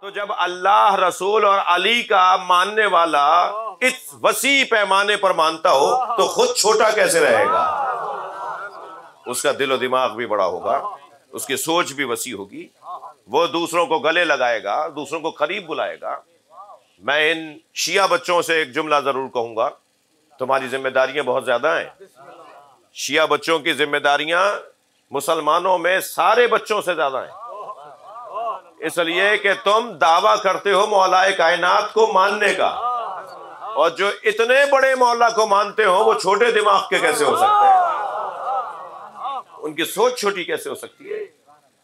تو جب اللہ، رسول اور علی کا ماننے والا اس وسیع پیمانے پر مانتا ہو تو خود چھوٹا کیسے رہے گا؟ اس کا دل و دماغ بھی بڑا ہوگا، اس کی سوچ بھی وسیع ہوگی، وہ دوسروں کو گلے لگائے گا، دوسروں کو قریب بلائے گا۔ میں ان شیعہ بچوں سے ایک جملہ ضرور کہوں گا، تمہاری ذمہ داریاں بہت زیادہ ہیں۔ شیعہ بچوں کی ذمہ داریاں مسلمانوں میں سارے بچوں سے زیادہ ہیں، اس لیے کہ تم دعویٰ کرتے ہو مولا کائنات کو ماننے کا، اور جو اتنے بڑے مولا کو مانتے ہو وہ چھوٹے دماغ کے کیسے ہو سکتے ہیں؟ ان کی سوچ چھوٹی کیسے ہو سکتی ہے؟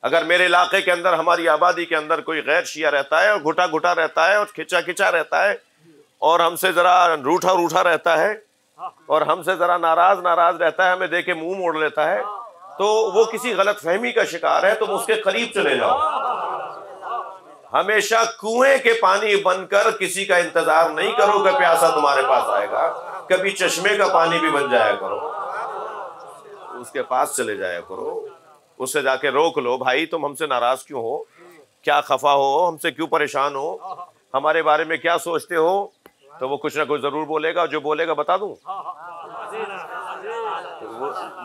اگر میرے علاقے کے اندر، ہماری آبادی کے اندر کوئی غیر شیعہ رہتا ہے اور گھٹا گھٹا رہتا ہے اور کھچا کھچا رہتا ہے اور ہم سے ذرا روٹھا روٹھا رہتا ہے اور ہم سے ذرا ناراض رہتا ہے، ہمیں دیکھ کے منہ موڑ لیتا ہے، تو وہ کسی غلط فہمی کا شکار ہے، تم اس کے قریب چلے جاؤ۔ ہمیشہ کنویں کے پانی بن کر کسی کا انتظار نہیں کرو کہ پیاسا تمہارے پاس آئے گا، کبھی چشمے کا پانی بھی بن جایا کرو، اس کے پاس چلے جایا کرو، اس سے جا کے روک لو، بھائی تم ہم سے ناراض کیوں ہو، کیا خفا ہو، ہم سے کیوں پریشان ہو، ہمارے بارے میں کیا سوچتے ہو؟ تو وہ کچھ نہ کچھ ضرور بولے گا، جو بولے گا بتا دوں،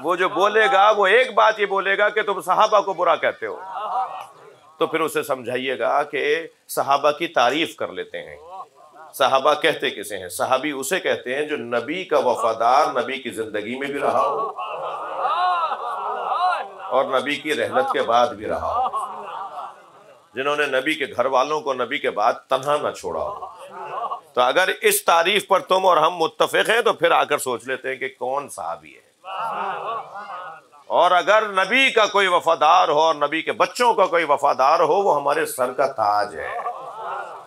وہ جو بولے گا وہ ایک بات یہ بولے گا کہ تم صحابہ کو برا کہتے ہو، تو پھر اسے سمجھائیے گا کہ صحابہ کی تعریف کر لیتے ہیں۔ صحابہ کہتے کسے ہیں؟ صحابی اسے کہتے ہیں جو نبی کا وفادار، نبی کی زندگی میں بھی رہا ہو اور نبی کی رحلت کے بعد بھی رہا ہو، جنہوں نے نبی کے گھر والوں کو نبی کے بعد تنہا نہ چھوڑا ہو۔ تو اگر اس تعریف پر تم اور ہم متفق ہیں تو پھر آ کر سوچ لیتے ہیں کہ کون صحابی ہے، اور اگر نبی کا کوئی وفادار ہو اور نبی کے بچوں کا کوئی وفادار ہو، وہ ہمارے سر کا تاج ہے،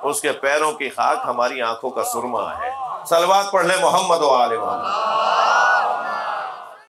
اس کے پیروں کی خاک ہماری آنکھوں کا سرما ہے۔ صلوات پڑھ لیں محمد و آل محمد۔